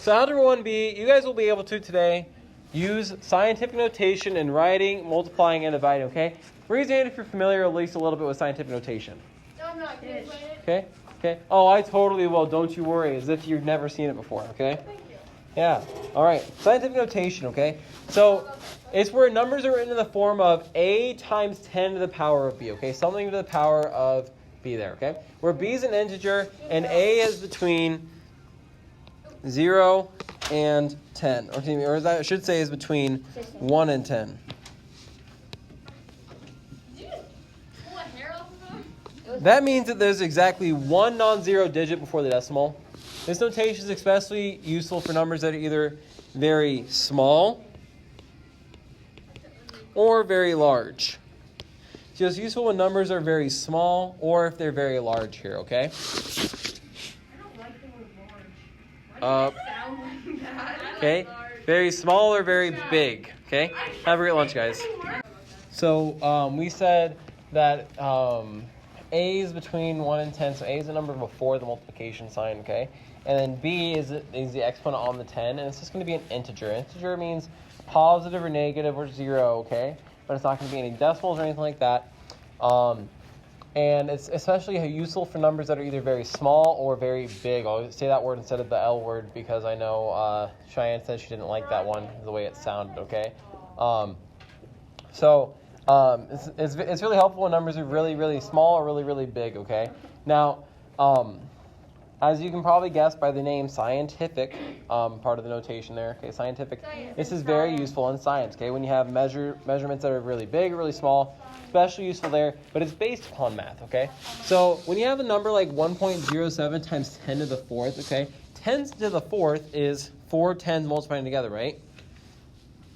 So algebra 1b, you guys will be able to today use scientific notation in writing, multiplying, and dividing, okay? Raise your hand if you're familiar at least a little bit with scientific notation. No, I'm not. Can you explain it? Okay? Okay. Oh, I totally will. Don't you worry. As if you've never seen it before, okay? Thank you. Yeah. All right. Scientific notation, okay? So it's where numbers are written in the form of a times 10 to the power of b, okay? Something to the power of b there, okay? Where b is an integer and a is between 0 and 10. Or that I should say is between 1 and 10. That means that there's exactly one non-zero digit before the decimal. This notation is especially useful for numbers that are either very small or very large. So it's useful when numbers are very small or if they're very large here, okay? I don't like the word large. Why does it sound like that? Okay, very small or very big, okay? Have a great lunch, guys. So we said that a is between 1 and 10, so a is the number before the multiplication sign, okay? And then b is the exponent on the 10, and it's just going to be an integer. Integer means positive or negative or 0, okay? But it's not going to be any decimals or anything like that. And it's especially useful for numbers that are either very small or very big. I'll say that word instead of the L word because I know Cheyenne said she didn't like that one, the way it sounded, okay? It's really helpful when numbers are really, really small or really, really big, okay? Now, as you can probably guess by the name scientific, part of the notation there, okay, scientific, this is very useful in science, okay? When you have measurements that are really big or really small, especially useful there, but it's based upon math, okay? So when you have a number like 1.07 times 10 to the fourth, okay, 10 to the fourth is 4 tens multiplying together, right?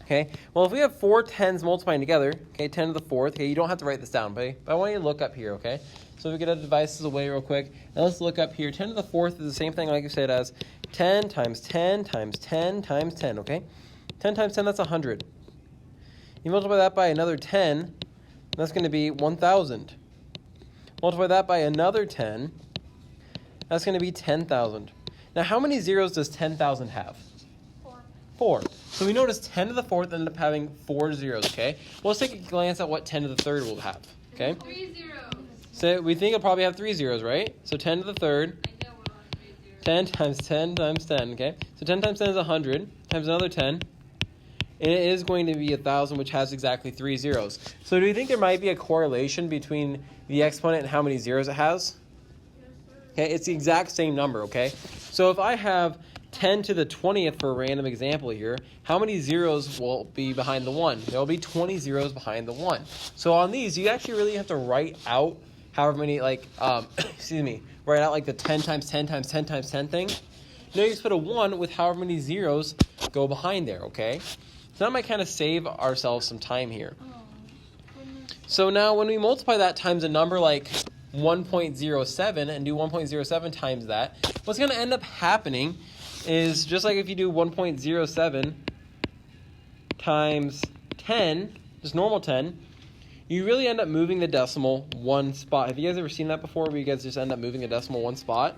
Okay, well, if we have 4 tens multiplying together, okay, 10 to the fourth, okay, you don't have to write this down, but I want you to look up here, okay? So we get our devices away real quick, and let's look up here. 10 to the fourth is the same thing, like I said, as 10 times 10 times 10 times 10, okay? 10 times 10, that's 100. You multiply that by another 10, that's going to be 1,000. Multiply that by another 10, that's going to be 10,000. Now, how many zeros does 10,000 have? 4. So we notice 10 to the fourth ended up having 4 zeros, okay? Well, let's take a glance at what 10 to the third will have, okay? 3 zeros. So we think it'll probably have 3 zeros, right? So 10 to the third, 10 times 10 times 10, okay? So 10 times 10 is 100, times another 10. It is going to be 1,000, which has exactly 3 zeros. So do you think there might be a correlation between the exponent and how many zeros it has? Okay, it's the exact same number, okay? So if I have 10 to the 20th for a random example here, how many zeros will be behind the 1? There will be 20 zeros behind the 1. So on these, you actually really have to write out however many, write out like the 10 times 10 times 10 times 10 thing. Now you just put a 1 with however many zeros go behind there, okay? So that might kind of save ourselves some time here. So now when we multiply that times a number like 1.07 and do 1.07 times that, what's going to end up happening is just like if you do 1.07 times 10, just normal 10, you really end up moving the decimal one spot. Have you guys ever seen that before where you guys just end up moving a decimal one spot?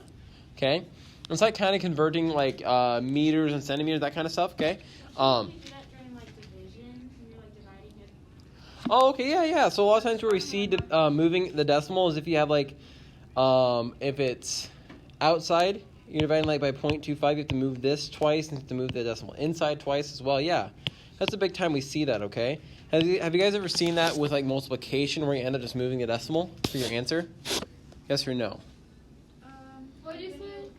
Okay? It's like kind of converting like meters and centimeters, that kind of stuff, okay? Oh, okay, yeah. So a lot of times where we see moving the decimal is if you have if it's outside, you're dividing like by 0.25, you have to move this twice and you have to move the decimal inside twice as well. Yeah, that's a big time we see that, okay? Have you guys ever seen that with like multiplication where you end up just moving the decimal for your answer? Yes or no? What is it?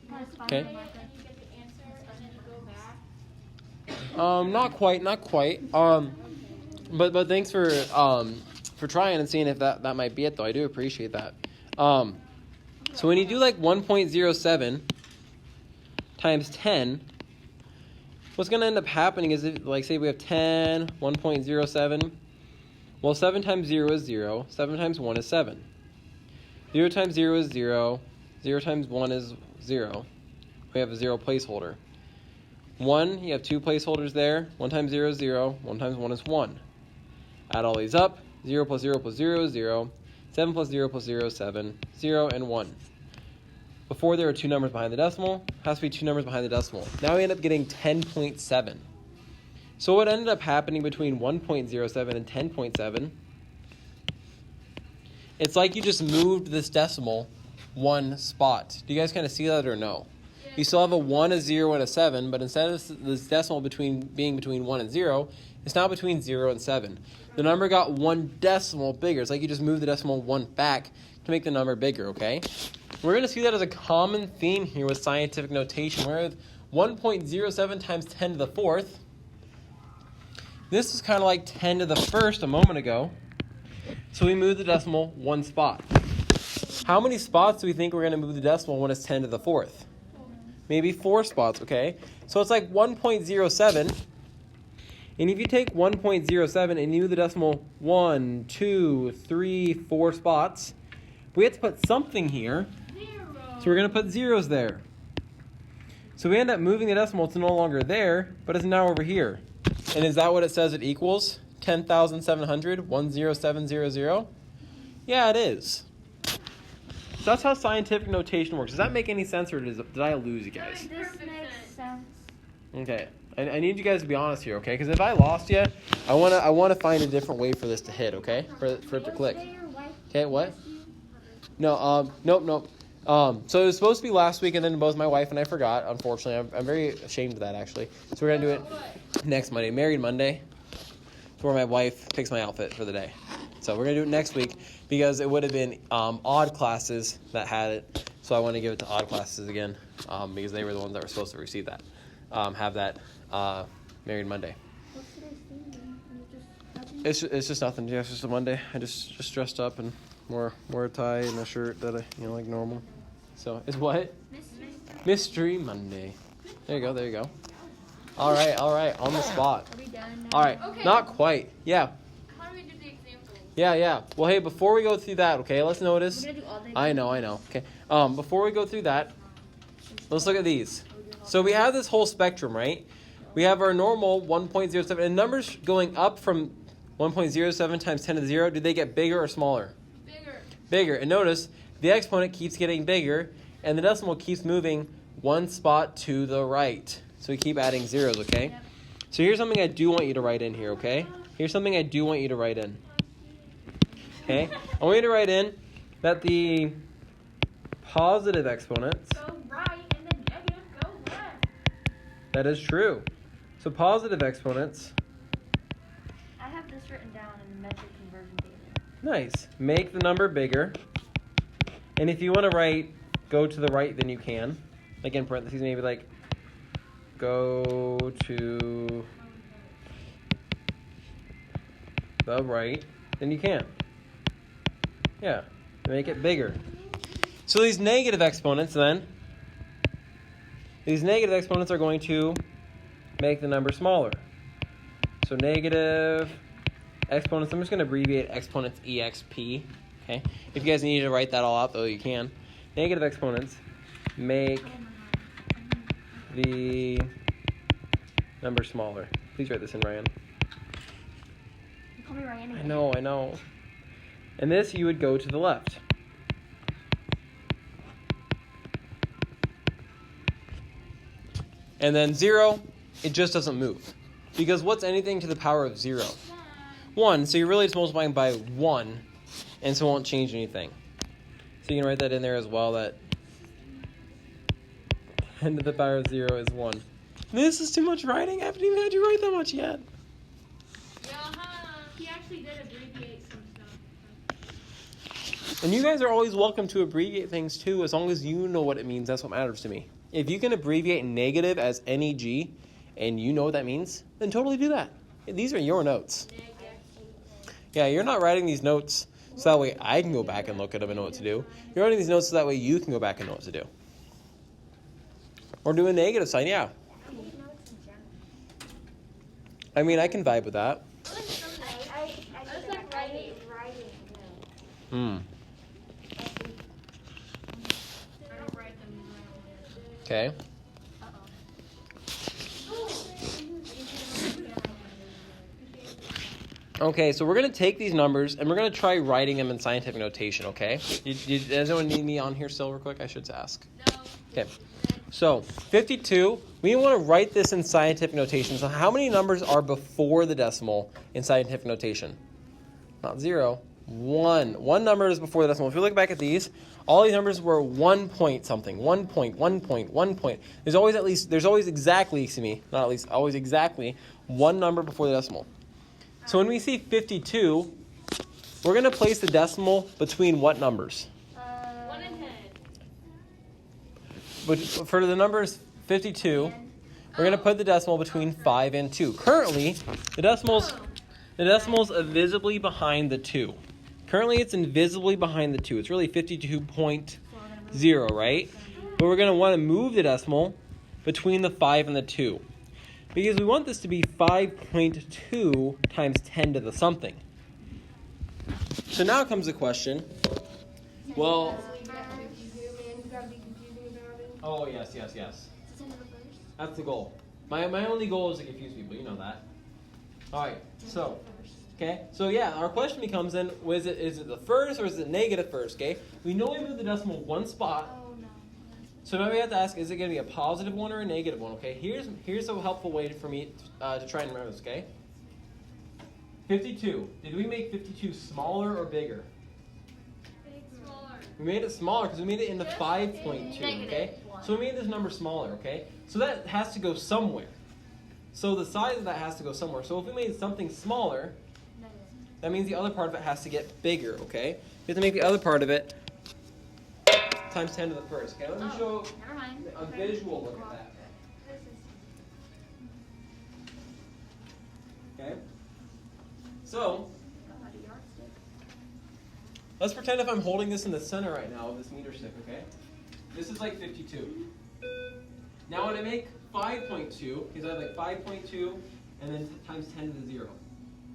Okay. And you get the answer and then you go back? Not quite. But thanks for trying and seeing if that might be it though. I do appreciate that. So when you do like 1.07 times 10, what's going to end up happening is, if, like, say we have 10, 1.07. Well, 7 times 0 is 0. 7 times 1 is 7. 0 times 0 is 0. 0 times 1 is 0. We have a 0 placeholder. 1, you have 2 placeholders there. 1 times 0 is 0. 1 times 1 is 1. Add all these up. 0 plus 0 plus 0 is 0. 7 plus 0 plus 0 is 7. 0 and 1. Before there were two numbers behind the decimal. Has to be two numbers behind the decimal. Now we end up getting 10.7. So what ended up happening between 1.07 and 10.7, it's like you just moved this decimal one spot. Do you guys kind of see that or no? Yeah. You still have a 1, a 0, and a 7, but instead of this decimal being between 1 and 0, it's now between 0 and 7. The number got one decimal bigger. It's like you just moved the decimal one back to make the number bigger, okay? We're going to see that as a common theme here with scientific notation, where 1.07 times 10 to the 4th, this is kind of like 10 to the 1st a moment ago. So we moved the decimal one spot. How many spots do we think we're going to move the decimal when it's 10 to the 4th? Maybe 4 spots, okay? So it's like 1.07. And if you take 1.07 and you move the decimal 1, 2, 3, 4 spots, we have to put something here. So we're going to put zeros there. So we end up moving the decimal. It's no longer there, but it's now over here. And is that what it says it equals? 10,700, 10700? Yeah, it is. So that's how scientific notation works. Does that make any sense, or did I lose you guys? This makes sense. Okay, I need you guys to be honest here, okay? Because if I lost you, I wanna find a different way for this to hit, okay? For it to click. Okay, what? No, nope. So it was supposed to be last week, and then both my wife and I forgot. Unfortunately, I'm very ashamed of that actually. So we're gonna do it next Monday, Married Monday, where my wife picks my outfit for the day. So we're gonna do it next week because it would have been odd classes that had it. So I want to give it to odd classes again because they were the ones that were supposed to receive that, have that Married Monday. What's today's theme? It's just nothing. Yeah, it's just a Monday. I just dressed up and wore a tie and a shirt that I like normal. So it's what? Mystery Monday. There you go. All right, on the spot. Are we done now? All right, Okay. not quite. Yeah. How do we do the examples? Yeah. Well, hey, before we go through that, okay, let's notice. We're gonna do all day. I know. Okay. Before we go through that, let's look at these. So we have this whole spectrum, right? We have our normal 1.07, and numbers going up from 1.07 times 10 to the 0. Do they get bigger or smaller? Bigger. And notice the exponent keeps getting bigger, and the decimal keeps moving one spot to the right. So we keep adding zeros, okay? Yep. So here's something I do want you to write in here, okay? Here's something I do want you to write in. Okay? I want you to write in that the positive exponents, Go right and then negative go left. that is true. So positive exponents, I have this written down in the metric conversion table. nice, make the number bigger. And if you want to write go to the right, then you can. Like in parentheses, maybe like go to the right, then you can. Yeah, make it bigger. So these negative exponents then, are going to make the number smaller. So negative exponents, I'm just going to abbreviate exponents EXP. Okay. If you guys need to write that all out, though, you can. Negative exponents make the number smaller. Please write this in, Ryan. You call me Ryan I again. know. And this, you would go to the left. And then 0, it just doesn't move. Because what's anything to the power of 0? 1. So you're really just multiplying by 1, and so it won't change anything. So you can write that in there as well, that 10 to the power of 0 is 1. This is too much writing. I haven't even had you write that much yet. He actually did abbreviate some stuff. And you guys are always welcome to abbreviate things too, as long as you know what it means. That's what matters to me. If you can abbreviate negative as NEG, and you know what that means, then totally do that. These are your notes. Yeah, you're not writing these notes so that way I can go back and look at them and know what to do. You're writing these notes so that way you can go back and know what to do. Or do a negative sign, yeah. I mean, I can vibe with that. I just like writing. Hmm. I don't write them. Okay. Okay, so we're going to take these numbers and we're going to try writing them in scientific notation, okay? Does anyone need me on here still real quick? I should ask. No. Okay, so 52, we want to write this in scientific notation. So how many numbers are before the decimal in scientific notation? Not 0, 1. One number is before the decimal. If you look back at these, all these numbers were 1 point something, 1 point, 1 point, 1 point. There's always exactly, not at least, always exactly one number before the decimal. So when we see 52, we're going to place the decimal between what numbers? 1 and 10. But for the numbers 52, we're going to put the decimal between 5 and 2. Currently, the decimal's visibly behind the 2. Currently, it's invisibly behind the 2. It's really 52.0, right? But we're going to want to move the decimal between the 5 and the 2. Because we want this to be 5.2 times 10 to the something. So now comes the question. Well, oh, yes. That's the goal. My only goal is to confuse people. You know that. All right. So, okay. So, yeah, our question becomes then, is it the first or is it negative first? Okay. We know we moved the decimal one spot. So now we have to ask, is it going to be a positive one or a negative one? Okay. Here's a helpful way for me to try and remember this. Okay. 52. Did we make 52 smaller or bigger? Smaller. We made it smaller because we made it into 5.2, okay? So we made this number smaller, okay? So that has to go somewhere. So the size of that has to go somewhere. So if we made something smaller, that means the other part of it has to get bigger, okay? We have to make the other part of it times 10 to the first, okay? Let me show a visual look at that. Okay? So, let's pretend if I'm holding this in the center right now of this meter stick, okay? This is like 52. Now when I make 5.2, because I have like 5.2 and then times 10 to the 0.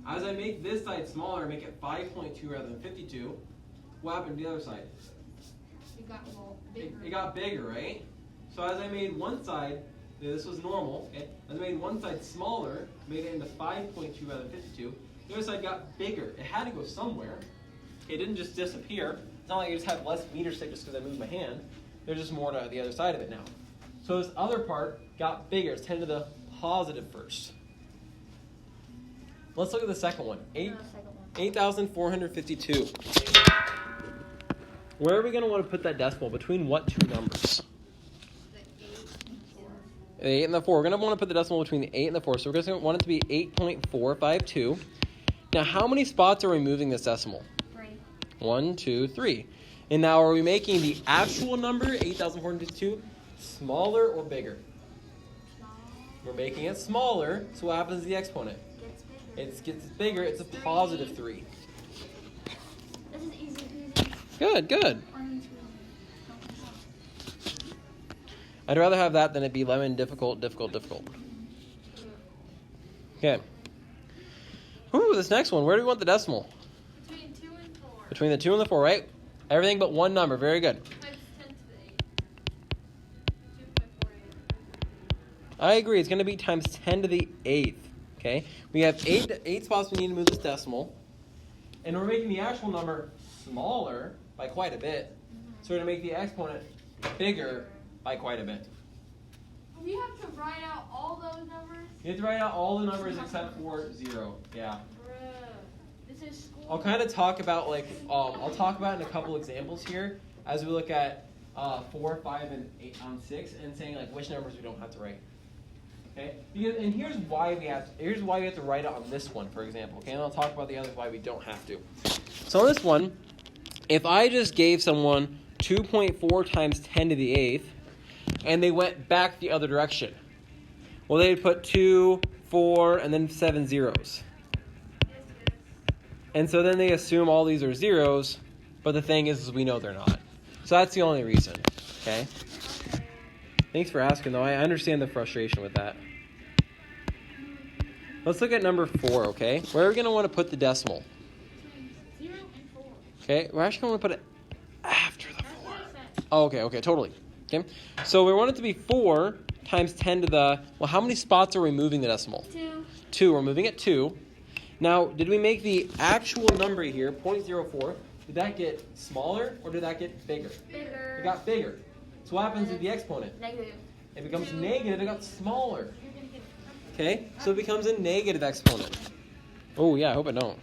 As I make this side smaller, make it 5.2 rather than 52, what happened to the other side? It got bigger. It got bigger, right? So as I made one side, this was normal, okay? As I made one side smaller, made it into 5.2 rather than 52, the other side got bigger. It had to go somewhere. It didn't just disappear. It's not like I just have less meter stick just because I moved my hand. There's just more to the other side of it now. So this other part got bigger. It's 10 to the positive first. Let's look at the second one. 8,452. Where are we going to want to put that decimal? Between what two numbers? The 8 and the 4. We're going to want to put the decimal between the 8 and the 4. So we're going to want it to be 8.452. Now, how many spots are we moving this decimal? 3. 1, 2, 3. And now, are we making the actual number, 8,452, smaller or bigger? We're making it smaller. So what happens to the exponent? It gets bigger. It's a positive 3. This is easy. Good. I'd rather have that than it be lemon difficult. Okay. Ooh, this next one. Where do we want the decimal? Between 2 and 4. Between the 2 and the 4, right? Everything but one number. Very good. Times 10 to the 8. 2.48. I agree. It's going to be times 10 to the 8th. Okay? We have 8 spots we need to move this decimal. And we're making the actual number smaller by quite a bit. So we're going to make the exponent bigger by quite a bit. We have to write out all those numbers? You have to write out all the numbers except for 0. Yeah. Bruh. This is school. I'll kind of talk about I'll talk about in a couple examples here as we look at 4, 5, and 8 on 6 and saying which numbers we don't have to write. Okay? And here's why we have to write it on this one, for example. Okay, and I'll talk about the others why we don't have to. So on this one, if I just gave someone 2.4 times 10 to the 8th, and they went back the other direction, well, they'd put 2, 4, and then 7 zeros. And so then they assume all these are zeros, but the thing is we know they're not. So that's the only reason. Okay? Thanks for asking, though. I understand the frustration with that. Let's look at number 4, okay? Where are we going to want to put the decimal? Between 0 and 4. Okay, we're actually going to put it after the 4. Oh, okay, totally. Okay, so we want it to be 4 times 10 to the... Well, how many spots are we moving the decimal? 2. 2. We're moving it 2. Now, did we make the actual number here, 0.04, did that get smaller or did that get bigger? Bigger. It got bigger. So what happens to the exponent? Negative. It becomes negative, it got smaller. Okay, so it becomes a negative exponent. Oh yeah, I hope I don't.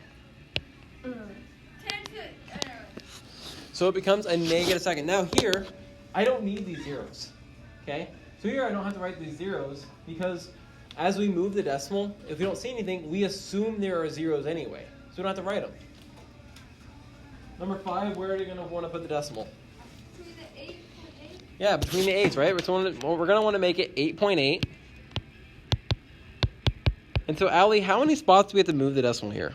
So it becomes a negative second. Now here, I don't need these zeros. Okay, so here I don't have to write these zeros because as we move the decimal, if we don't see anything, we assume there are zeros anyway. So we don't have to write them. Number 5, where are you going to want to put the decimal? Between the 8.8. Yeah, between the 8s, right? We're going to want to make it 8.8. And so, Allie, how many spots do we have to move the decimal here?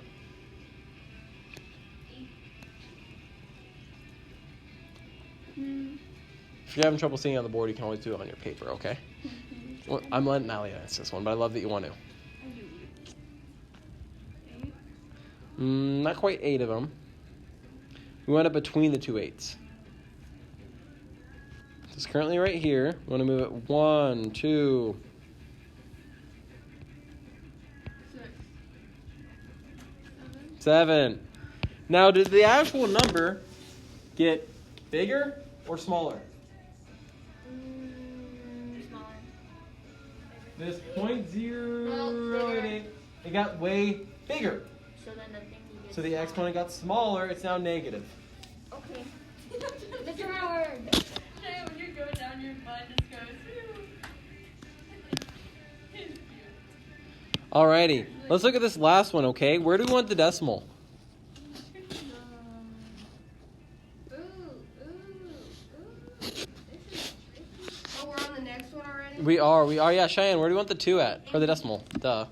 8. If you're having trouble seeing on the board, you can always do it on your paper, okay? Well, I'm letting Allie answer this one, but I love that you want to. Not quite 8 of them. We want it between the two 8s. So it's currently right here. We want to move it 1, 2. 7. Now, did the actual number get bigger or smaller? Smaller. This 0.088, it got way bigger. So then the thing you get. So the exponent got smaller. It's now negative. Okay. Mr. Howard. When you're going down, your butt just goes. Alrighty, let's look at this last one, okay? Where do we want the decimal? Oh, we're on the next one already? We are. Yeah, Cheyenne, where do you want the 2 at? Or the decimal? Duh.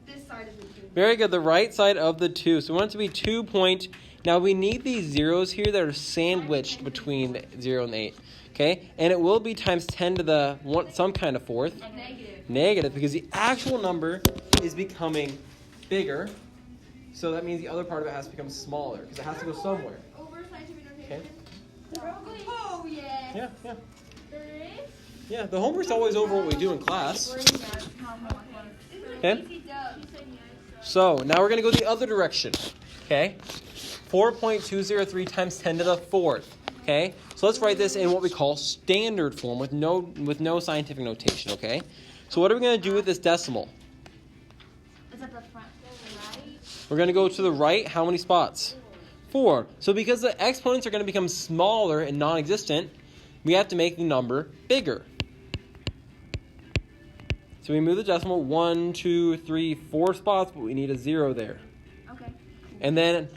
This side of the 2. Very good, the right side of the 2. So we want it to be 2 point. Now we need these zeros here that are sandwiched between the 0 and the 8. Okay? And it will be times 10 to the some kind of fourth. Negative. Negative, because the actual number is becoming bigger. So that means the other part of it has to become smaller, because it has to go somewhere. Over scientific Okay? notation. Oh, yeah. Yeah. There is? Yeah, the homework's always over what we do in class. Okay? So now we're going to go the other direction. Okay? 4.203 times 10 to the 4th. Okay? So let's write this in what we call standard form with no scientific notation. Okay? So what are we going to do with this decimal? It's at the front. Right? We're going to go to the right. How many spots? 4. So because the exponents are going to become smaller and non-existent, we have to make the number bigger. So we move the decimal 1, 2, 3, 4 spots, but we need a 0 there. Okay. And then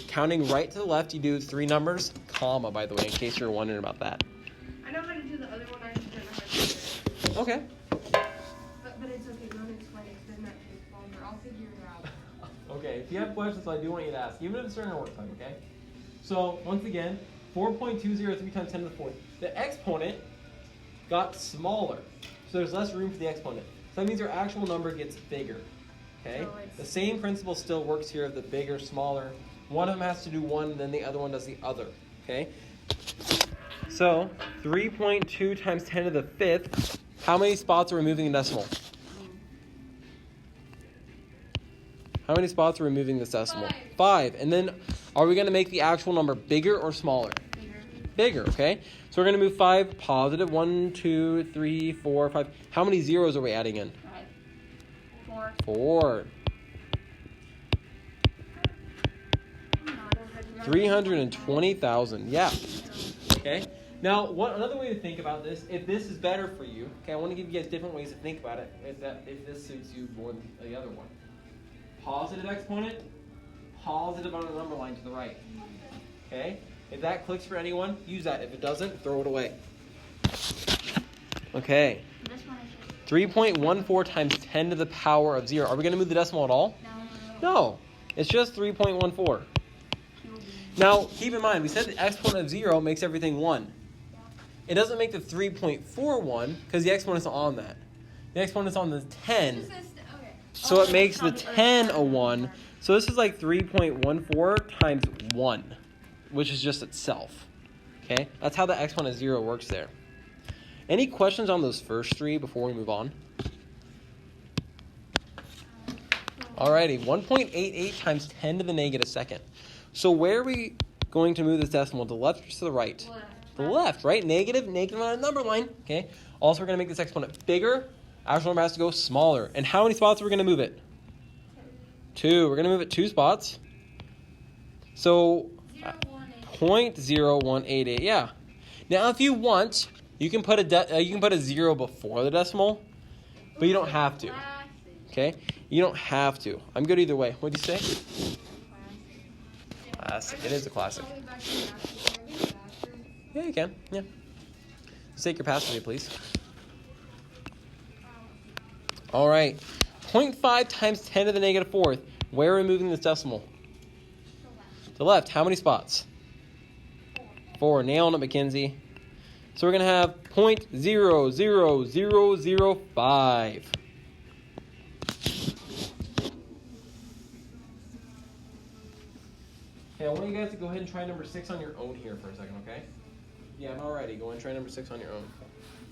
counting right to the left, you do 3 numbers, comma, by the way, in case you're wondering about that. I know how to do the other one. I just don't know how to do it. Okay. But it's okay. Don't explain it. Then that takes longer. I'll figure it out. Okay, if you have questions, I do want you to ask, even if it's during our work time, okay? So, once again, 4.203 times 10 to the 4th. The exponent got smaller, so there's less room for the exponent. So that means our actual number gets bigger, okay? So it's- The same principle still works here of the bigger, smaller. One of them has to do one, then the other one does the other, okay? So, 3.2 times 10 to the 5th, how many spots are we moving in decimal? How many spots are we moving this decimal? 5. And then, are we going to make the actual number bigger or smaller? Bigger, okay? So we're going to move 5 positive. 1, 2, 3, 4, 5. How many zeros are we adding in? 4. 4. 320,000. Yeah. Okay. Now, another way to think about this, if this is better for you, okay, I want to give you guys different ways to think about it. If this suits you more than the other one. Positive exponent, positive on the number line to the right. Okay. If that clicks for anyone, use that. If it doesn't, throw it away. Okay. 3.14 times 10 to the power of 0. Are we going to move the decimal at all? No. It's just 3.14. Now, keep in mind, we said the exponent of 0 makes everything 1. It doesn't make the 3.41 because the exponent's on that. The exponent's on the 10. So it makes the 10 a 1. So this is like 3.14 times 1, which is just itself. Okay? That's how the exponent of 0 works there. Any questions on those first 3 before we move on? Alrighty, 1.88 times 10 to the negative second. So where are we going to move this decimal? To the left or to the right? Left. The left, right? Negative on a number line. Okay. Also, we're going to make this exponent bigger. Actual number has to go smaller. And how many spots are we going to move it? 2. We're going to move it 2 spots. So 0.0188. Yeah. Now, if you want, you can put a 0 before the decimal, but you don't have to. Okay? You don't have to. I'm good either way. What'd you say? Classic. It is a classic. Yeah, you can. Yeah. Just take your password, please. All right. 0.5 times 10 to the negative fourth. Where are we moving this decimal? To the left. How many spots? 4. Nailing it, Mackenzie. So we're going to have 0.00005. Okay, I want you guys to go ahead and try number 6 on your own here for a second, okay? Yeah, I'm already. Go and try number 6 on your own.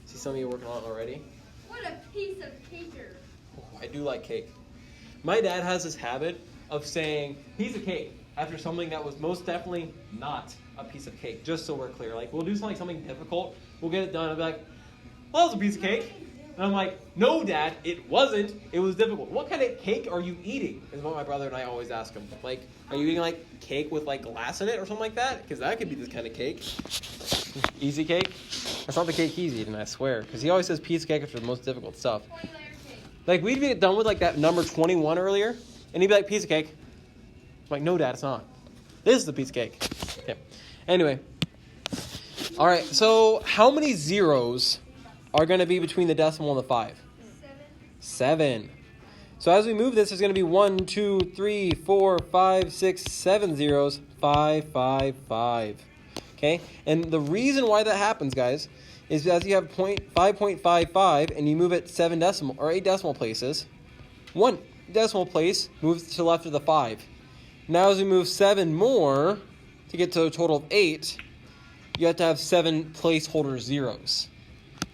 See some of you working on it already? What a piece of caker. Oh, I do like cake. My dad has this habit of saying piece of cake after something that was most definitely not a piece of cake, just so we're clear. Like, we'll do something difficult, we'll get it done, and be like, well, that was a piece of cake. And I'm like, no, Dad, it wasn't. It was difficult. What kind of cake are you eating? Is what my brother and I always ask him. Like, are you eating, like, cake with, like, glass in it or something like that? Because that could be this kind of cake. Easy cake? That's not the cake he's eating, I swear. Because he always says piece of cake after the most difficult stuff. 20-layer cake. Like, we'd be done with, like, that number 21 earlier, and he'd be like, piece of cake. I'm like, no, Dad, it's not. This is the piece of cake. Okay. Anyway. All right, so how many zeros are going to be between the decimal and the 5? 7. So as we move this, there's going to be 1, 2, 3, 4, 5, 6, 7 zeros. 5, 5, 5. Okay? And the reason why that happens, guys, is as you have 5.55 and you move it 8 decimal places, 1 decimal place moves to the left of the 5. Now as we move 7 more to get to a total of 8, you have to have 7 placeholder zeros.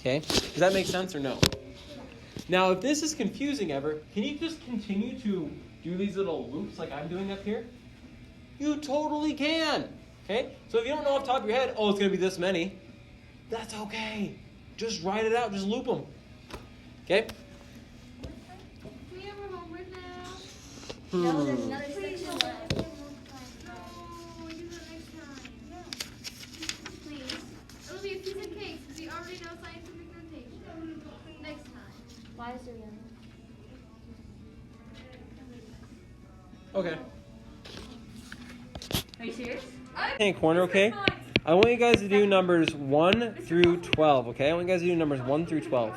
Okay? Does that make sense or no? Now, if this is confusing ever, can you just continue to do these little loops like I'm doing up here? You totally can. Okay? So if you don't know off the top of your head, oh, it's going to be this many, that's okay. Just write it out. Just loop them. Okay? We have our homework now. No, there's another section left. No, we do that next time. Please. It'll be a piece of cake since we already know scientific notation. Next time. Why is there one? Okay. Are you serious? Hey, corner, okay? I want you guys to do numbers 1 through 12, okay? I want you guys to do numbers 1 through 12.